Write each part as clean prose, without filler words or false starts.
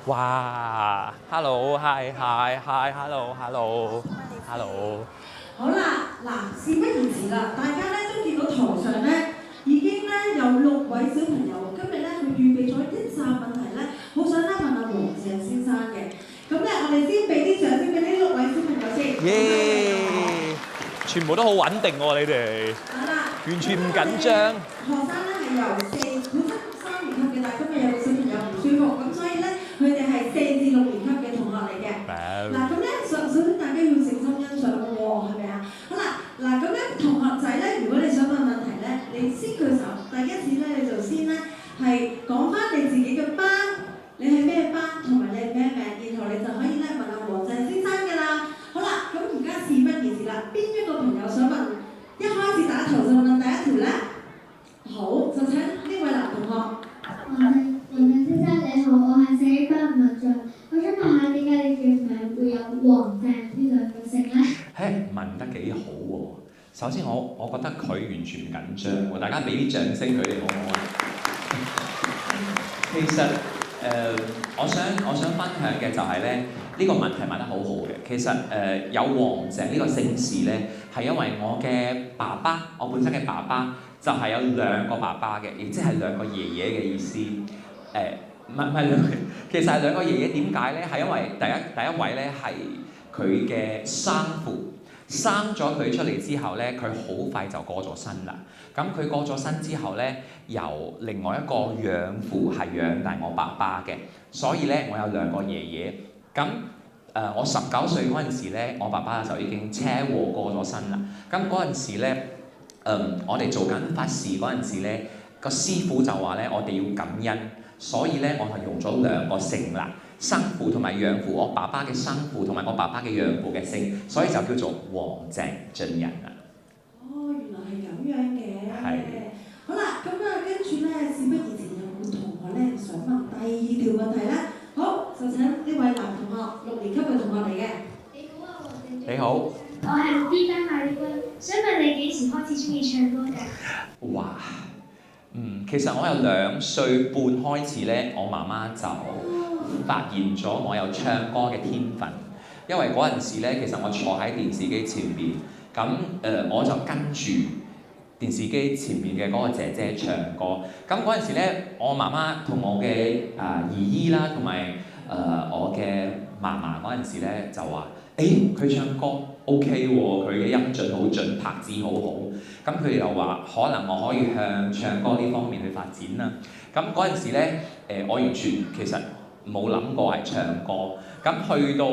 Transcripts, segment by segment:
哇，hello，hi，hi，hi，hello，hello，hello。好啦，嗱，事不宜遲啦，大家咧都見到台上咧已經咧有6位小朋友，今日咧佢預備咗一紮問題咧，好想咧問阿黃鄭先生嘅。咁咧，我哋先俾啲掌聲俾呢6位小朋友先。耶！全部都好穩定喎，你哋。係啦，完全唔緊張。學生咧係由本身3年級嘅，但係今日有個小朋友唔舒服，咁所以咧佢哋係4至6年級嘅同學嚟嘅。嗱，咁咧首先大家要靜心欣賞喎，係咪啊？好啦，嗱咁咧同學仔咧，如果你想問問題咧，你先舉手。第一次咧你就先咧係講翻你自己嘅班，你係咩班同埋你係咩名，然後你就可以咧問阿黃鄭先生㗎啦。好啦，咁而家事不宜遲啦，邊一個朋友想問？一開始打頭就問第一條咧。好，就請呢位男同學。黃鄭先生你好，我係4班文進。我想問下點解你嘅名會有黃鄭呢兩個姓咧？問得幾好喎！首先我覺得佢完全唔緊張喎，大家俾啲掌聲佢哋好唔好啊？其實我想分享嘅就係咧，呢個問題問得好好嘅。其實有黃鄭呢個姓氏咧，係因為我嘅爸爸，我本身嘅爸爸就係有2個爸爸嘅，亦即係2個爺爺嘅意思。唔係兩個，其實係2個爺爺。點解咧？係因為第一位咧係佢嘅生父，生咗佢出嚟之後咧，佢好快就過咗身啦。咁佢過咗身之後咧，由另外一個養父係養大我爸爸嘅，所以咧我有2個爺爺。咁我19歲嗰陣時咧，我爸爸就已經車禍過咗身啦。咁嗰陣時咧，我哋做緊法事嗰陣時咧，個師傅就話咧，我哋要感恩，所以咧我係用咗2個姓啦，生父同埋養父，我爸爸嘅生父同埋我爸爸嘅養父嘅姓，所以就叫做黃鄭俊仁啦。哦，原來係咁樣嘅。係。好啦，咁啊跟住咧，事不宜遲，有冇同學咧想問第2條問題咧？好，就請呢位男同學，6年級嘅同學嚟嘅。你好啊，黃鄭。你好。我係6 D 班馬利君，想問你幾時開始中意唱歌㗎？哇！其實我有2歲半開始咧，我媽媽就發現咗我有唱歌嘅天分。因為嗰陣時咧，其實我坐喺電視機前邊，咁我就跟住電視機前面嘅嗰個姐姐唱歌。咁嗰陣時咧，我媽媽同我嘅姨姨啦，同埋我嘅嫲嫲嗰陣時咧就話：佢唱歌 OK 喎，佢嘅音準好準，拍子好好。咁佢哋又話可能我可以向唱歌呢方面去發展啦。咁嗰陣時咧，我完全其實冇諗過係唱歌。咁去到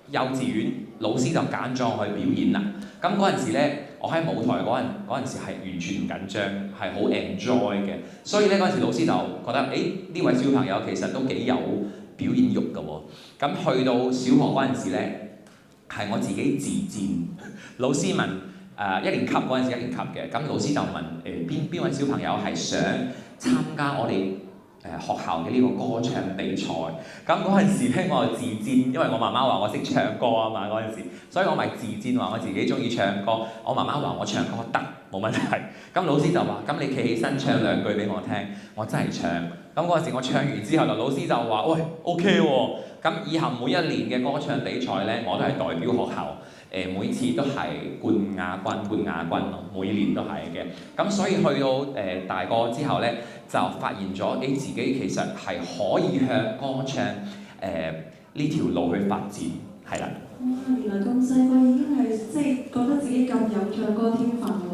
幼稚園，老師就揀咗我去表演啦。咁嗰陣時咧，我喺舞台嗰陣時係完全唔緊張，係好 enjoy 嘅。所以咧嗰陣時老師就覺得呢位小朋友其實都幾有表演欲㗎喎。咁去到小學嗰陣時咧，係我自己自薦。老師問1年級嗰陣時1年級嘅，咁老師就問邊位小朋友係想參加我哋學校嘅呢個歌唱比賽。咁嗰陣時咧，我就自薦，因為我媽媽話我識唱歌啊嘛嗰陣時，所以我咪自薦話我自己中意唱歌。我媽媽話我唱歌得，冇問題。咁老師就話：咁你企起身唱2句俾我聽。我真係唱。咁嗰陣時我唱完之後，老師就話：喂 OK 喎。咁以後每一年嘅歌唱比賽咧，我都係代表學校。每次都係冠亞軍咯，每年都係嘅。咁所以去到大個之後咧，就發現咗自己其實係可以向歌唱呢條路去發展，係啦。哇！原來咁細個已經係即係覺得自己咁有唱歌天分喎。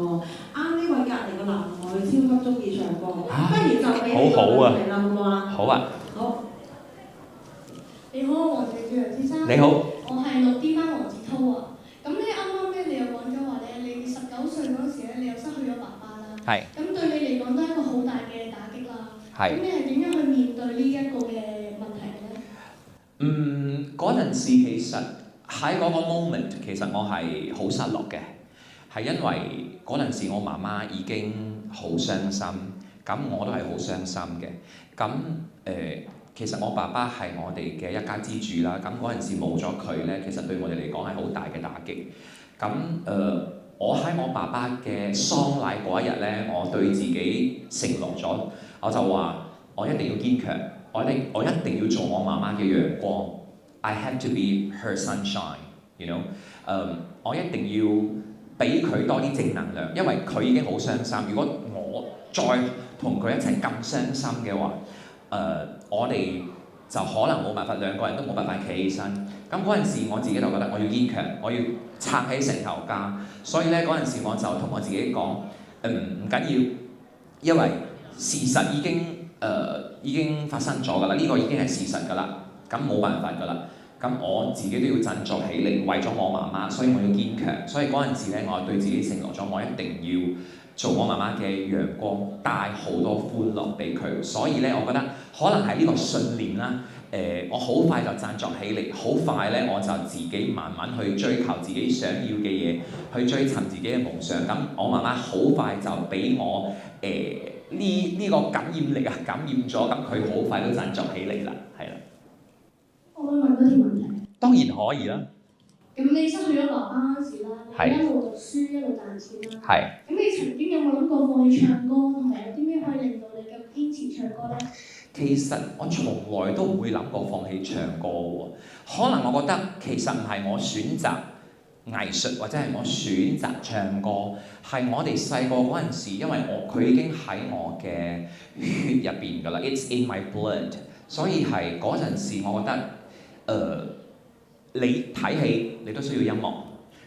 啱呢位隔離個男同學，佢超級中意唱歌，不如就俾你個問題啦，好唔好啊？好啊。好。你好，黃鄭俊仁先生。你好。我係6 D 班黃子韜啊。咁咧啱啱咧，你又講咗話咧，你19歲嗰時咧，你又失去咗爸爸啦。係。咁對你嚟講都係一個好大嘅打擊啦。係。咁你係點樣去面對呢一個嘅問題咧？嗰陣時其實喺嗰個 moment，其實我係好失落嘅，係因為嗰陣時我媽媽已經好傷心，咁我都係好傷心嘅。咁其實我爸爸係我哋嘅一家之主啦。咁嗰陣時冇咗佢咧，其實對我哋嚟講係好大嘅打擊。咁我喺我爸爸嘅喪禮嗰一日咧，我對自己承諾咗，我就話我一定要堅強，我一定要做我媽媽嘅陽光。I have to be her sunshine，you know。我一定要俾佢多啲正能量，因為佢已經好傷心。如果我再同佢一齊咁傷心嘅話，我哋就可能冇辦法，兩個人都冇辦法企起身。咁嗰陣時我自己就覺得我要堅強，我要撐起成頭家。所以咧嗰陣時我就同我自己講，唔緊要，因為事實已經發生咗㗎啦，呢個已經係事實㗎啦，咁冇辦法㗎啦。咁我自己都要振作起嚟，為咗我媽媽，所以我要堅強。所以嗰陣時咧，我對自己承諾咗，我一定要做我媽媽嘅陽光，帶好多歡樂俾佢。所以咧，我覺得可能係呢個信念啦。我好快就振作起嚟，好快咧我就自己慢慢去追求自己想要嘅嘢，去追尋自己嘅夢想。咁我媽媽好快就俾我呢個感染力啊感染咗，咁佢好快都振作起嚟啦，係啦。我可以問多條問題。當然可以啦。咁你失去咗爸爸嗰時啦，你一路讀書一路賺錢啦。係。咁你曾經有冇諗過放棄唱歌，同埋有啲咩可以令到你咁堅持唱歌咧？其實我從來都唔會諗過放棄唱歌喎。可能我覺得其實唔係我選擇藝術，或者係我選擇唱歌，係我哋細個嗰陣時，因為佢已經喺我嘅血入邊㗎啦 ，It's in my blood。所以係嗰陣時，我覺得你睇戲你都需要音樂。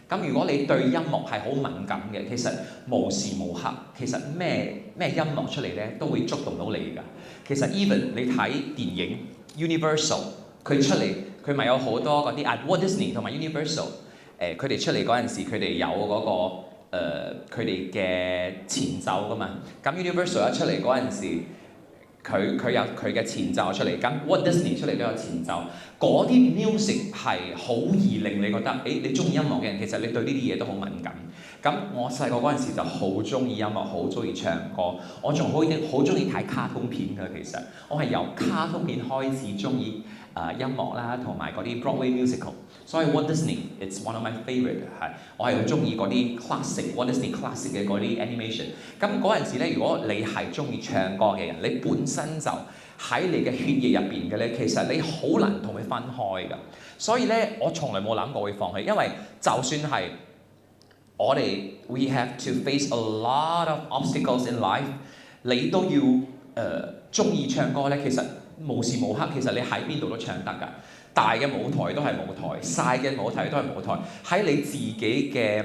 咁如果你對音樂係好敏感嘅，其實無時無刻，其實咩音樂出嚟咧都會觸動到你㗎。其實 even 你睇電影 Universal， 佢出嚟佢咪有好多嗰啲Walt Disney 同埋 Universal， 佢哋出嚟嗰陣時，佢哋有嗰個佢哋嘅前奏㗎嘛。咁 Universal 一出嚟嗰陣時，佢有佢嘅前奏出嚟，咁 Walt Disney 出嚟都有前奏。嗰啲 music 係好易令你覺得，你中意音樂嘅人，其實你對呢啲嘢都好敏感。咁我細個嗰陣時就好中意音樂，好中意唱歌，我仲好中意睇卡通片㗎。其實我係由卡通片開始中意音樂啦，同埋嗰啲 Broadway musical。所以 Walt Disney it's one of my favourite 係，我係好中意嗰啲 classic Walt Disney classic 嘅嗰啲 animation。咁嗰陣時咧，如果你係中意唱歌嘅人，你本身就喺你嘅血液入邊嘅咧，其實你好難同佢分開㗎。所以咧，我從來冇諗過會放棄，因為就算係我哋 we have to face a lot of obstacles in life， 你都要中意唱歌咧。其實無時無刻，其實你喺邊度都唱得㗎。大嘅舞台都係舞台，細嘅舞台都係舞台。喺你自己嘅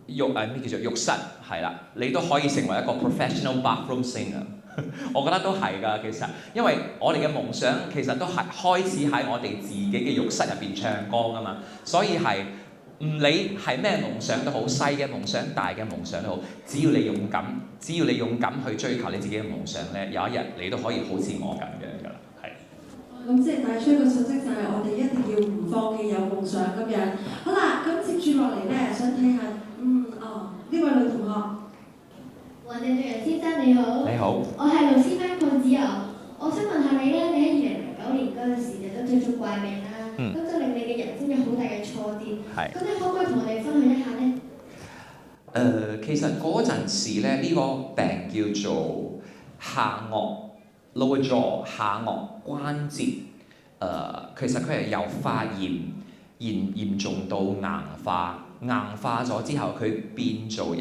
咩叫做浴室係啦，你都可以成為一個 professional bathroom singer。我覺得都係㗎，其實，因為我哋嘅夢想其實都係開始喺我哋自己嘅浴室入邊唱歌㗎嘛，所以係唔理係咩夢想都好，細嘅夢想、大嘅夢想都好，只要你勇敢去追求你自己嘅夢想咧，有一日你都可以好似我咁樣㗎啦，係。咁即係帶出一個訊息，就係我哋一定要唔放棄有夢想咁樣。好啦，咁接住落嚟咧，想睇下，呢位女同學。黃鄭俊陽先生你好。你好。我係老師班鄺子柔。我想問下你咧，你喺2009年嗰陣時就得咗怪病啦，咁就令你嘅人生有好大嘅挫折。係。咁你可唔可以同我哋分享一下咧？其實嗰陣時咧，呢個病叫做下顎 lower jaw 下顎關節，其實佢係由發炎嚴重到硬化咗之後，佢變做一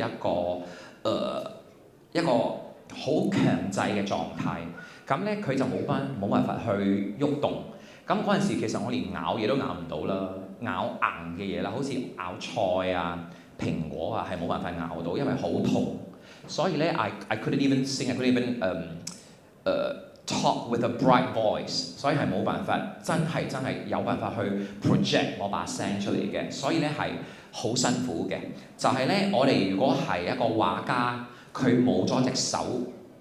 個好強制嘅狀態。咁咧佢就冇辦法去喐動。咁嗰陣時其實我連咬嘢都咬唔到啦，咬硬嘅嘢啦，好似咬菜啊、蘋果啊係冇辦法咬到，因為好痛。所以咧 I couldn't even sing, I couldn't even talk with a bright voice， 所以係冇辦法真係有辦法去 project 我把聲出嚟嘅。所以咧係好辛苦嘅。就係咧，我哋如果係一個畫家，佢冇咗隻手，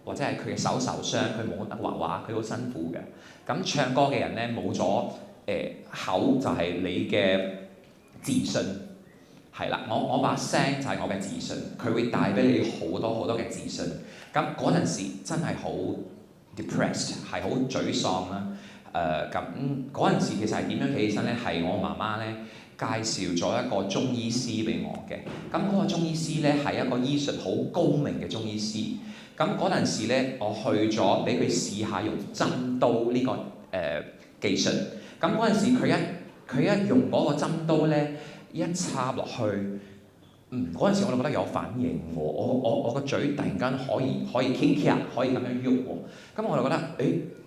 或者係佢嘅手受傷，佢冇得畫畫，佢好辛苦嘅。咁唱歌嘅人咧冇咗口，就係你嘅自信。係啦，我把聲就係我嘅自信，佢會帶俾你好多嘅自信。咁嗰陣時真係好 depressed， 係好沮喪啦。咁嗰陣時其實係點樣企起身咧？係我媽媽咧介紹咗一個中醫師俾我嘅。咁嗰個中醫師咧係一個醫術好高明嘅中醫師。咁嗰陣時咧，我去咗俾佢試下用針刀呢、個技術。咁嗰陣時佢一用嗰個針刀咧，一插落去，嗰陣時我就覺得有反應喎。我個嘴突然間可以傾傾，可以咁樣喐喎。咁我就覺得，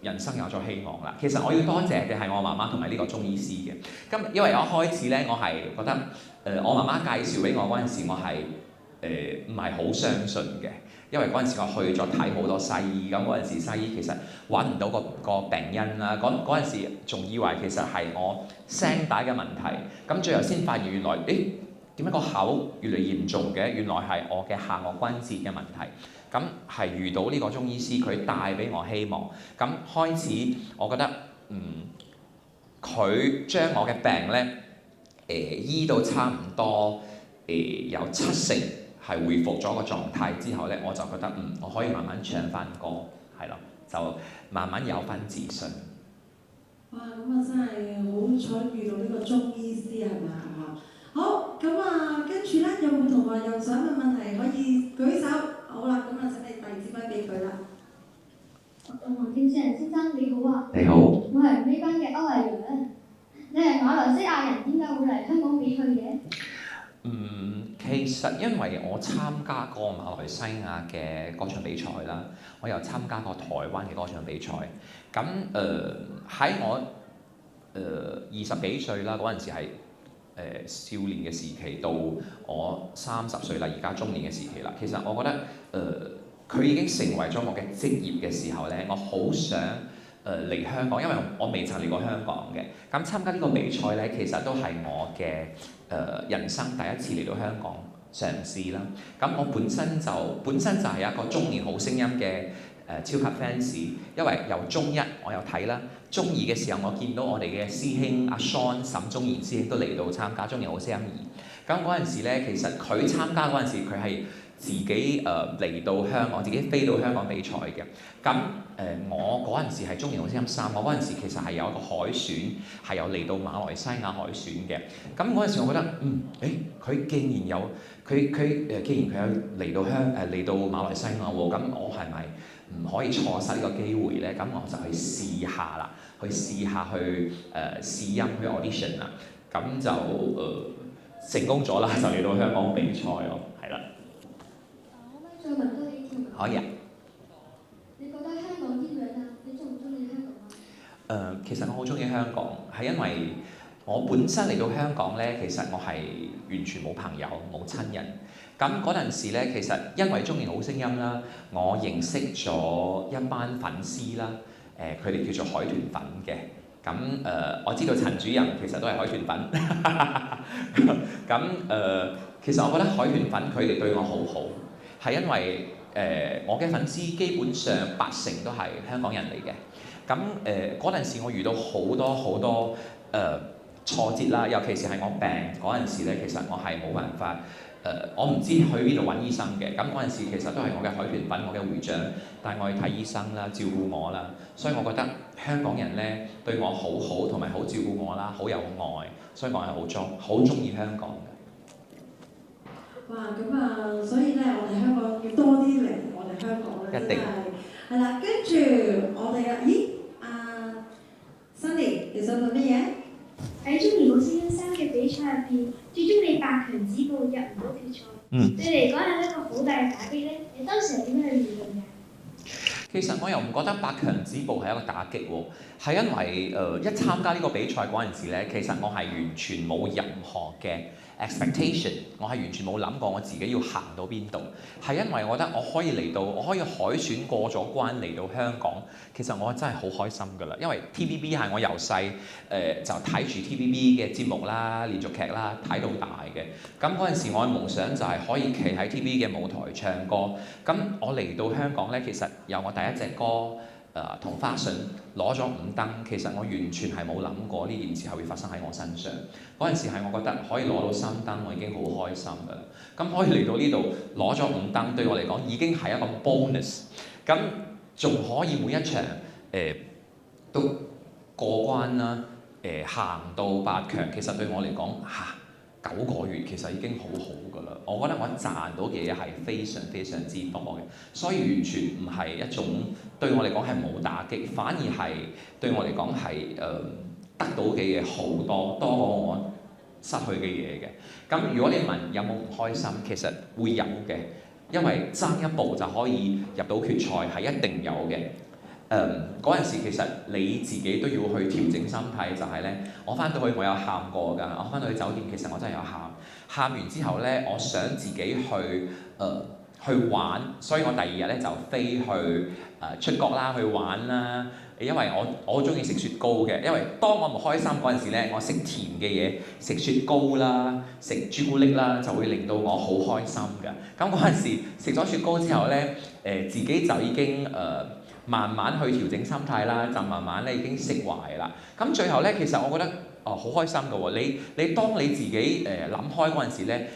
人生有咗希望啦。其實我要多謝嘅係我媽媽同埋呢個中醫師嘅。咁因為我一開始咧，我係覺得我媽媽介紹俾我嗰陣時，我係唔係好相信嘅。因為嗰陣時我去咗睇好多西醫，咁嗰陣時西醫其實揾唔到個病因啦。嗰陣時仲以為其實係我聲帶嘅問題，咁最後先發現原來點解個口越嚟越嚴重嘅？原來係我嘅下顎關節嘅問題。咁係遇到呢個中醫師，佢帶俾我希望。咁開始我覺得佢將我嘅病咧醫到差唔多有70%係恢復咗個狀態之後咧，我就覺得我可以慢慢唱翻歌，係咯，就慢慢有翻自信。哇！咁啊真係好彩遇到呢個中醫師係咪啊？好，咁啊跟住咧有冇同學又想問問題可以舉手？好啦，咁啊請你遞支咪俾佢啦。黃天成先生你好啊！你好。我係呢班嘅歐麗陽。你係馬來西亞人，點解會嚟香港比賽嘅？其實因為我參加過馬來西亞嘅歌唱比賽啦，我又參加過台灣嘅歌唱比賽。咁喺我20幾歲啦，嗰陣時係少年嘅時期，到我30歲啦，而家中年嘅時期啦。其實我覺得佢已經成為咗我嘅職業嘅時候咧，我好想嚟香港，因為我未曾嚟過香港嘅。咁參加呢個比賽咧，其實都係我嘅人生第一次嚟到香港嘗試啦。咁我本身就係一個中年好聲音嘅超級 fans， 因為由中一我有睇啦，中二嘅時候我見到我哋嘅師兄阿 Sean 沈宗賢師兄都嚟到參加中年好聲音2。咁嗰陣時咧，其實佢參加嗰陣時，佢係自己嚟到香港，自己飛到香港比賽嘅。咁我嗰陣時係中年好聲音3，我嗰陣時其實係有一個海選，係有嚟到馬來西亞海選嘅。咁嗰陣時我覺得，佢既然有既然佢有嚟到馬來西亞喎，咁我係咪唔可以錯失呢個機會咧？咁我就去試下啦，去試音去 audition 啦。咁就成功咗啦，就嚟到香港比賽咯，係啦。可唔可以再問多啲添？可以啊。你覺得香港點樣啊？你中唔中意香港啊？其實我好中意香港，係因為我本身嚟到香港咧，其實我係完全冇朋友冇親人。咁嗰陣時咧，其實因為中年好聲音啦，我認識咗一班粉絲啦，佢哋叫做海豚粉嘅。咁我知道陳主任其實都係海豚粉。咁其實我覺得海豚粉佢哋對我好好，係因為我嘅粉絲基本上80%都係香港人嚟嘅。咁嗰陣時我遇到好多挫折啦，尤其是係我病嗰陣時咧，其實我係冇辦法我唔知去邊度揾醫生嘅。咁嗰陣時其實都係我嘅海豚粉，我嘅會長帶我去睇醫生啦，照顧我啦。所以我覺得香港人咧對我好好，同埋好照顧我啦，好有愛，所以我係好中意香港嘅。哇！咁啊，所以咧，我哋香港要多啲嚟我哋香港咧，一定係啦。跟住我哋Sunny， 你想問乜嘢？喺中年好聲音3嘅比賽入邊，最終你8強止步入唔到決賽，對你嚟講係一個好大嘅打擊咧。你當時係點樣去面對嘅？其實我又唔覺得8強止步係一個打擊喎，係因為一參加呢個比賽嗰陣時咧，其實我係完全冇任何嘅expectation， 我係完全冇諗過我自己要行到邊度，係因為我覺得我可以海選過咗關嚟到香港，其實我真係好開心㗎啦，因為 TVB 係我由細就睇住 TVB 嘅節目啦、連續劇啦睇到大嘅，咁嗰陣時我嘅夢想就係可以企喺 TVB 嘅舞台唱歌，咁我嚟到香港咧，其實由我第一隻歌同花順攞咗5燈，其實我完全係冇諗過呢件事係會發生喺我身上。嗰陣時係我覺得可以攞到3燈，我已經好開心㗎啦。咁可以嚟到呢度攞咗5燈，對我嚟講已經係一個 bonus。咁仲可以每一場都過關啦，行到8強，其實對我嚟講9個月其實已經好好㗎啦。我覺得我賺到嘅嘢係非常非常之多嘅，所以完全唔係一種對我嚟講係冇打擊，反而係對我嚟講係得到嘅嘢好多，多過我失去嘅嘢嘅。咁如果你問有冇唔開心，其實會有嘅，因為爭一步就可以入到決賽係一定有嘅。嗰陣時其實你自己都要去調整心態，就係咧，我翻到去我有喊過㗎，我翻到去酒店其實我真係有喊完之後咧，我想自己去玩，所以我第二日咧就飛去出國啦，去玩啦。因為我好中意食雪糕嘅，因為當我唔開心嗰陣時咧，我食甜嘅嘢，食雪糕啦，食朱古力啦，就會令到我好開心㗎。咁嗰陣時食咗雪糕之後咧，自己就已經慢慢去調整心態啦，就慢慢咧已經釋懷啦。咁最後咧，其實我覺得好開心㗎喎。你當你自己諗開嗰陣時咧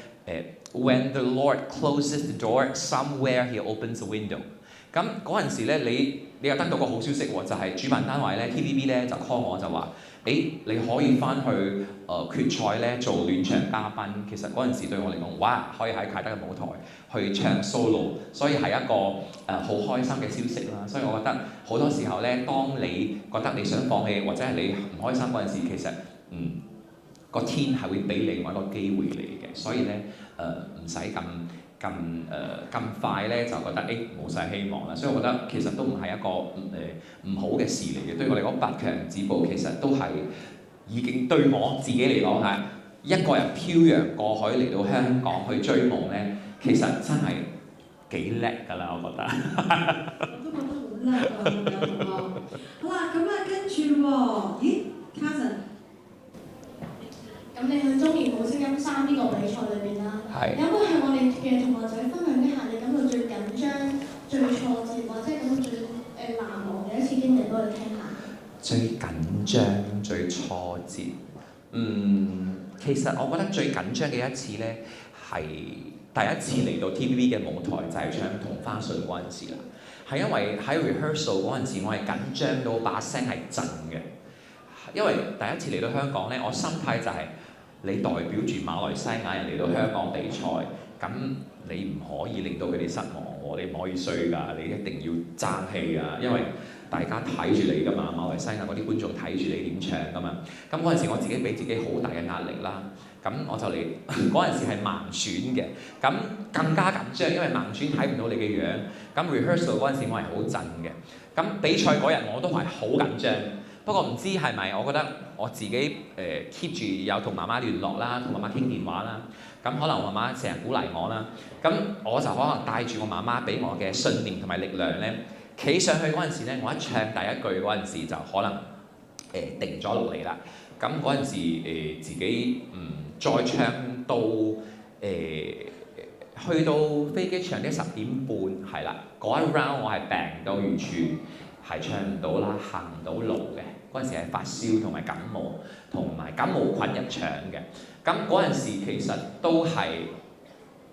，When the Lord closes the door, somewhere He opens a window。咁嗰陣時咧，你又得到個好消息喎，就係主辦單位咧 TVB 咧就 call 我就話，你可以翻去決賽咧做暖場嘉賓。其實嗰陣時對我嚟講，哇，可以喺啟德嘅舞台去唱 solo， 所以係一個好開心嘅消息啦。所以我覺得好多時候咧，當你覺得你想放棄或者係你唔開心嗰陣時，其實個天係會俾你一個機會你嘅，所以咧唔使咁快咧就覺得冇晒希望啦。所以我覺得其實都唔係一個唔好嘅事嚟嘅。對我嚟講，8強止步其實都係已經對我自己嚟講係一個人漂洋過海嚟到香港去追夢咧，其實真係幾叻㗎啦，我覺得。我都覺得好叻啊，咁樣好啦，咁啊跟住喎，咦 Carson， 咁你去中年好聲音3呢個比賽裏邊啦，有冇向我哋嘅同學仔分享一下你感到最緊張、最挫折或者咁最難忘嘅一次經歷俾我哋聽下？最緊張、最挫折，其實我覺得最緊張嘅一次咧，係第一次嚟到 TVB 嘅舞台，就係唱《同花順》嗰陣時啦。係因為喺 rehearsal 嗰陣時，我係緊張到把聲係震嘅。因為第一次嚟到香港咧，我心態就係你代表住馬來西亞人嚟到香港比賽，咁你唔可以令到佢哋失望喎，你唔可以衰㗎，你一定要爭氣㗎，因為大家睇住你㗎嘛，馬來西亞嗰啲觀眾睇住你點唱㗎嘛。咁嗰陣時我自己俾自己好大嘅壓力啦，咁我就嚟嗰陣時係盲選嘅，咁更加緊張，因為盲選睇唔到你嘅樣。咁 rehearsal 嗰陣時我係好震嘅，咁比賽嗰日我都係好緊張。不過唔知係咪，我覺得我自己keep 住有同媽媽聯絡啦，同媽媽傾電話啦。咁可能我媽媽成日鼓勵我啦，咁我就可能帶住我媽媽俾我嘅信念同埋力量咧，企上去嗰陣時咧，我一唱第一句嗰陣時就可能定咗落嚟啦。咁嗰陣時自己再唱到去到飛機場啲10點半係啦，嗰一 round 我係病到完全係唱唔到啦，行唔到路嘅。嗰陣時係發燒同埋感冒菌入腸嘅。咁嗰陣時其實都係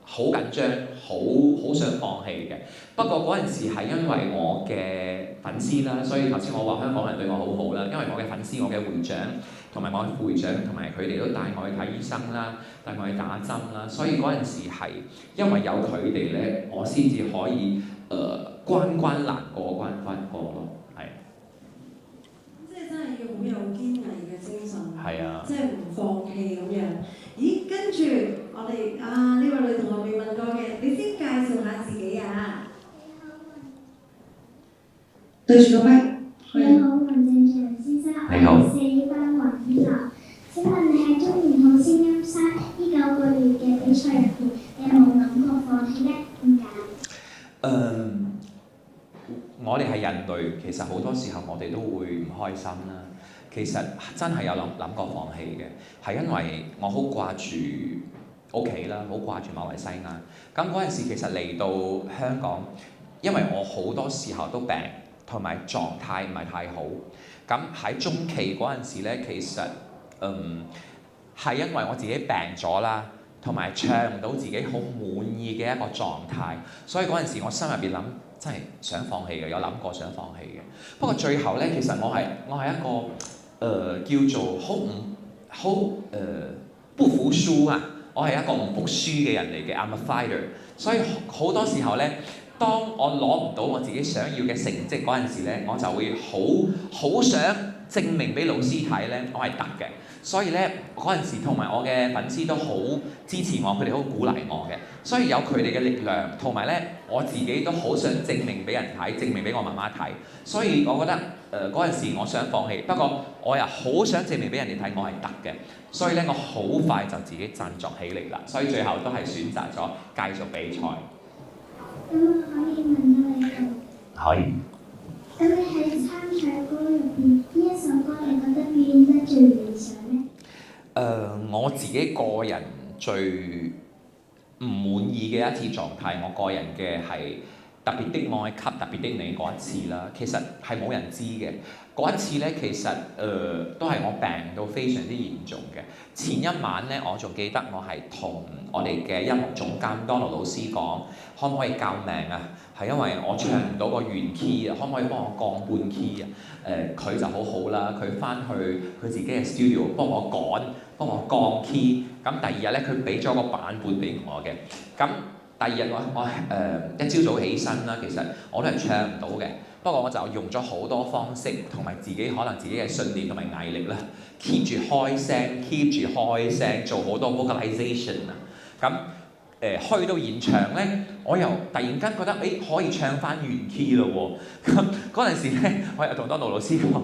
好緊張，好想放棄嘅。不過嗰陣時係因為我嘅粉絲啦，所以頭先我話香港人對我好好啦。因為我嘅粉絲、我嘅會長同埋我嘅副會長同埋佢哋都帶我去睇醫生啦，帶我去打針啦。所以嗰陣時係因為有佢哋咧，我先至可以關關難過關關過咯。即係真係要好有堅毅嘅精神，即係唔放棄咁樣。咦，跟住我哋呢位女同學未問過嘅，你先介紹下自己啊。對住個咪。你好，文正祥先生，我係4班黃天樂。請問你喺中年好聲音3呢9個月嘅比賽入邊，你有冇諗過放棄呢？點解？我哋係人類，其實好多時候我哋都會唔開心啦。其實真係有諗過放棄嘅，係因為我好掛住屋企啦，好掛住馬來西亞。咁嗰陣時其實嚟到香港，因為我好多時候都病，同埋狀態唔係太好。咁喺中期嗰陣時咧，其實係因為我自己病咗啦，同埋唱唔到自己好滿意嘅一個狀態，所以嗰陣時我心入邊諗真係想放棄嘅，有諗過想放棄嘅。不過最後咧，其實我係一個叫做不服輸啊！我係一個唔服輸嘅人嚟嘅 ，I'm a fighter。所以好多時候咧，當我攞唔到我自己想要嘅成績嗰陣時咧，我就會好想證明俾老師睇咧，我係得嘅。所以咧嗰陣時，同埋我嘅粉絲都好支持我，佢哋好鼓勵我嘅。所以有佢哋嘅力量，同埋咧我自己都好想證明俾人睇，證明俾我媽媽睇。所以我覺得嗰陣時我想放棄，不過我又好想證明俾人哋睇我係得嘅。所以咧我好快就自己振作起嚟啦。所以最後都係選擇咗繼續比賽。咁我可以問下你個？可以。咁你喺參賽歌入邊，邊一首歌你覺得表現得最理想呢？我自己個人最唔滿意嘅一次狀態，我個人嘅係特別的愛給特別的你嗰一次啦。其實係冇人知嘅。嗰一次咧，其實都係我病到非常之嚴重嘅。前一晚咧，我仲記得我係同我哋嘅音樂總監 Donald 老師講，可唔可以救命啊？係因為我唱唔到個原 key 啊，可唔可以幫我降半 key 啊？佢就好好啦，佢翻去佢自己嘅 studio 幫我降 key。咁第二日咧，佢俾咗個版本俾我嘅。咁第二日我一朝早起身啦，其實我都係唱唔到嘅。不過我就用咗好多方式，同埋自己可能自己嘅信念同埋毅力啦 ，keep 住開聲，做好多 vocalization 啊。咁去到現場咧，我又突然間覺得可以唱翻原 key 咯喎。咁嗰陣時咧，我又同Donald老師講：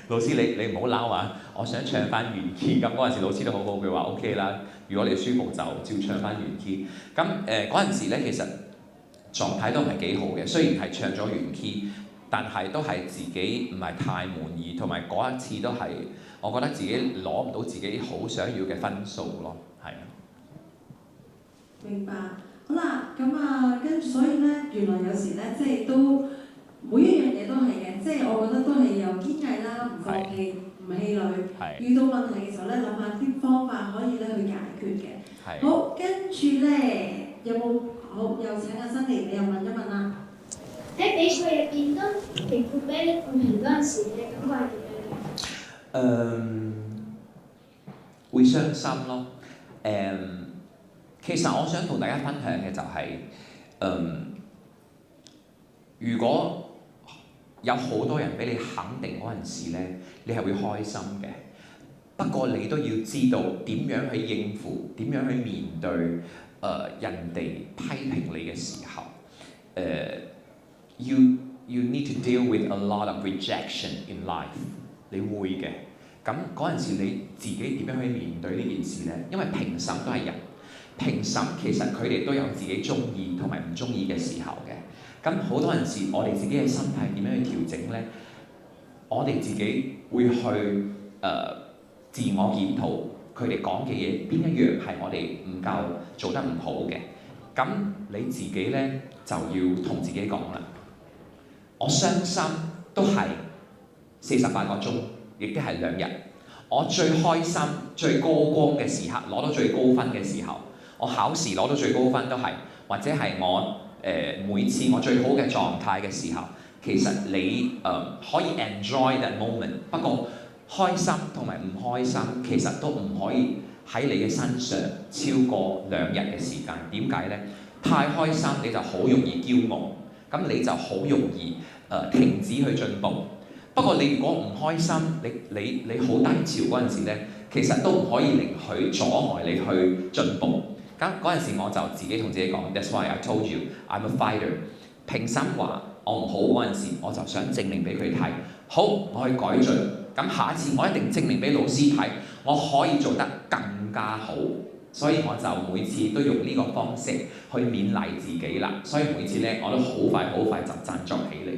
老師你唔好鬧啊，我想唱翻原 key。咁嗰陣時老師都好好，佢話 OK 啦，如果你舒服就照唱翻原 key。咁嗰陣時咧，其實狀態都唔係幾好嘅，雖然係唱咗原 key。但係都係自己唔係太滿意，同埋嗰一次都係我覺得自己攞唔到自己好想要嘅分數咯，係啊。明白。好啦，咁啊，跟住所以咧，原來有時咧，即係都每一樣嘢都係嘅，即係我覺得都係有堅毅啦，唔放棄，唔氣餒。遇到問題嘅時候咧，諗下啲方法可以咧去解決嘅。好，跟住咧有冇好又請阿新妮，你又問一問啦。喺比賽入邊當評判俾你判評嗰陣時，你感覺係點樣？會傷心咯。其實我想同大家分享嘅就係、如果有好多人俾你肯定嗰陣時咧，你係會開心嘅。不過你都要知道點樣去應付，點樣去面對人哋批評你嘅時候。You need to deal with a lot of rejection in life。你會嘅。咁嗰陣時你自己點樣去面對呢件事呢？因為評審都係人，評審其實佢哋都有自己中意同埋唔中意嘅時候嘅。咁好多陣時我哋自己嘅心態點樣去調整呢？我哋自己會去自我檢討佢哋講嘅嘢邊一樣係我哋唔夠做得唔好嘅。咁你自己呢，就要同自己講啦。我傷心都係48個鐘，亦都係2日。我最開心、最高光嘅時刻，攞到最高分嘅時候，我考試攞到最高分都係，或者係我每次我最好嘅狀態嘅時候，其實你可以 enjoy that moment。不過開心同埋唔開心，其實都唔可以喺你嘅身上超過2日嘅時間。點解呢？太開心你就好容易驕傲。咁你就好容易停止去進步。不過你如果唔開心，你好低潮嗰陣時咧，其實都唔可以令佢阻礙你去進步。咁嗰陣時我就自己同自己講 ，That's why I told you I'm a fighter。評審話我唔好嗰陣時，我就想證明俾佢睇，好，我去改進。咁下一次我一定證明俾老師睇，我可以做得更加好。所以我就每次都用呢個方式去勉勵自己啦。所以每次咧，我都好快就振作起嚟。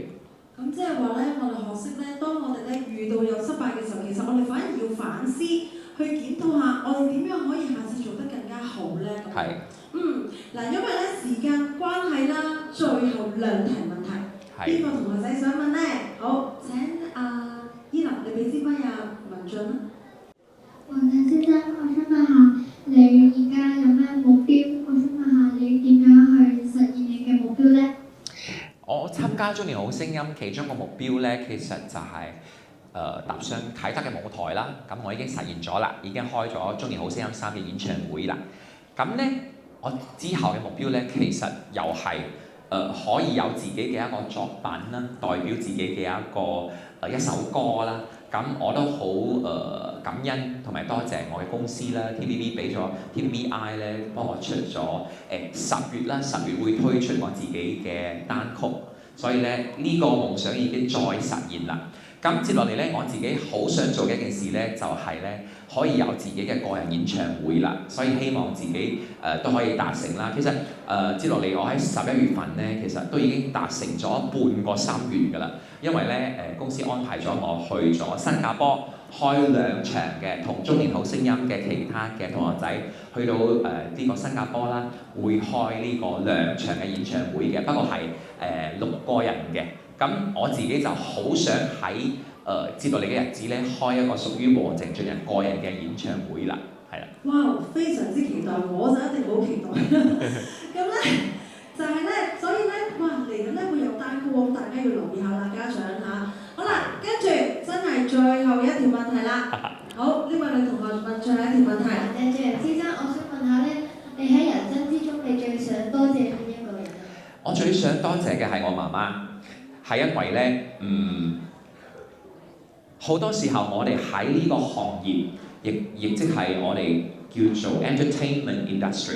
咁即係話咧，我哋學識咧，當我哋咧遇到有失敗嘅時候，其實我哋反而要反思，去檢討下我哋點樣可以下次做得更加好咧。係。嗱，因為咧時間關係啦，最後2題問題，邊個同學仔想問咧？好，請伊琳，你俾支咪文俊啦。黃振先生，我想問下你而家有咩目標？我想問下你點樣去實現你嘅目標呢？我參加中年好聲音，其中個目標咧，其實就係踏上啟德嘅舞台啦。咁我已經實現咗啦，已經開咗中年好聲音3嘅演唱會啦。咁呢，我之後嘅目標呢，其實又係可以有自己嘅一個作品啦，代表自己嘅一首歌啦。咁我都好感恩同埋多謝我嘅公司啦 ，TVB 俾咗 TVBI 咧幫我出咗10月啦，10月會推出我自己嘅單曲，所以咧呢個夢想已經再實現啦。咁接落嚟咧，我自己好想做嘅一件事咧，就係咧可以有自己嘅個人演唱會啦，所以希望自己都可以達成啦。其實接落嚟我喺11月份咧，其實都已經達成咗半個心願㗎啦，因為咧公司安排咗我去咗新加坡開2場嘅同中年好聲音嘅其他嘅同學仔去到呢個新加坡啦，會開呢個2場嘅演唱會嘅，不過係6個人嘅。咁我自己就好想喺接落嚟嘅日子咧，開一個屬於黃靜俊人個人嘅演唱會啦，係啦。哇！非常之期待，我就一定好期待。咁咧就係咧，所以咧，哇嚟緊咧會有單曲喎，大家要留意下啦，家長嚇。好啦，跟住真係最後一條問題啦。好，呢位女同學問最後一條問題。鄭俊仁先生，我想問下咧，你喺人生之中，你最想多謝邊一個人啊？我最想多謝嘅係我媽媽。係因為咧，好多時候我哋喺呢個行業，亦即係我哋叫做 entertainment industry，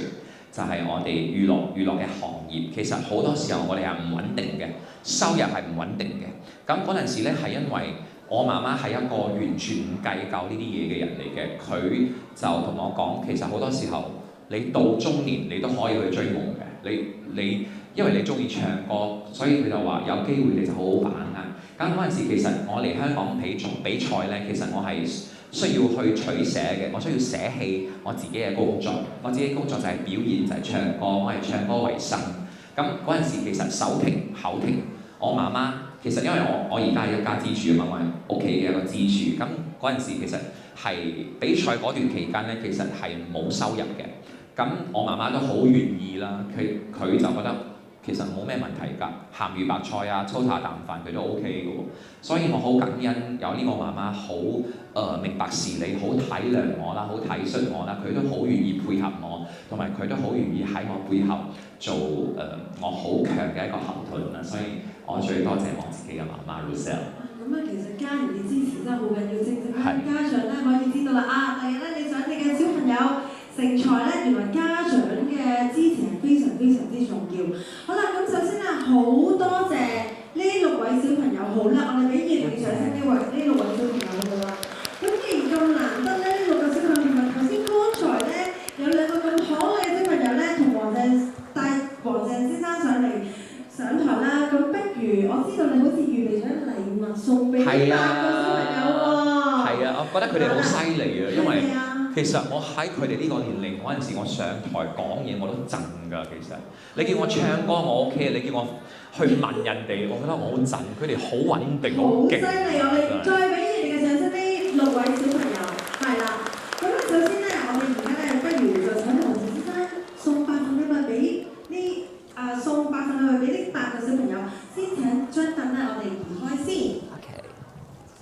就係我哋娛樂嘅行業。其實好多時候我哋係唔穩定嘅，收入係唔穩定嘅。咁嗰陣時咧，係因為我媽媽係一個完全唔計較呢啲嘢嘅人嚟嘅，佢就同我講，其實好多時候你到中年你都可以去追夢嘅，你。因為你中意唱歌，所以佢就話有機會你就好好把握。咁嗰陣時其實我嚟香港比賽咧，其實我係需要去取捨嘅，我需要捨棄我自己嘅工作。我自己工作就係表演，就係唱歌，我係唱歌為生。咁嗰陣時其實手停口停，我媽媽其實因為我而家係一家之主啊嘛，我係屋企嘅一個支柱。咁嗰陣時其實係比賽嗰段期間咧，其實係冇收入嘅。咁我媽媽都好願意啦，佢就覺得。其實冇咩問題㗎，鹹魚白菜啊，粗茶淡飯佢都 OK 嘅喎，所以我好感恩有呢個媽媽好明白事理，好體諒我啦，好體恤我啦，佢都好願意配合我，同埋佢都好願意喺我背後做我好強嘅一個後盾啦，所以我最多謝我自己嘅媽媽 Lucille。咁啊，其實家人嘅支持真係好緊要，正正家長咧可以知道啦。第日咧你想你嘅小朋友成才咧，原來家長嘅支持係非常非常之重要。好啦，咁首先啊，好多謝呢6位小朋友，好啦，我哋俾熱烈掌聲呢6位小朋友好啦。咁既然咁難得咧，呢6個小朋友同埋頭先剛才咧有2個咁可愛嘅小朋友咧，同帶黃鄭先生上台啦。咁不如我知道你好似預備咗禮物送俾8個小朋友喎。係啊，我覺得佢哋好犀利啊，因為其實我喺佢哋呢個年齡嗰陣時，我上台講嘢我都震㗎。其實你叫我唱歌我 OK， 你叫我去問人哋，我覺得我好震。佢哋好穩定，好勁。好犀利！我哋再俾熱烈嘅掌聲呢6位小朋友。係啦，咁啊首先咧，我哋而家咧不如就請黃先生送8份禮物俾呢8個小朋友。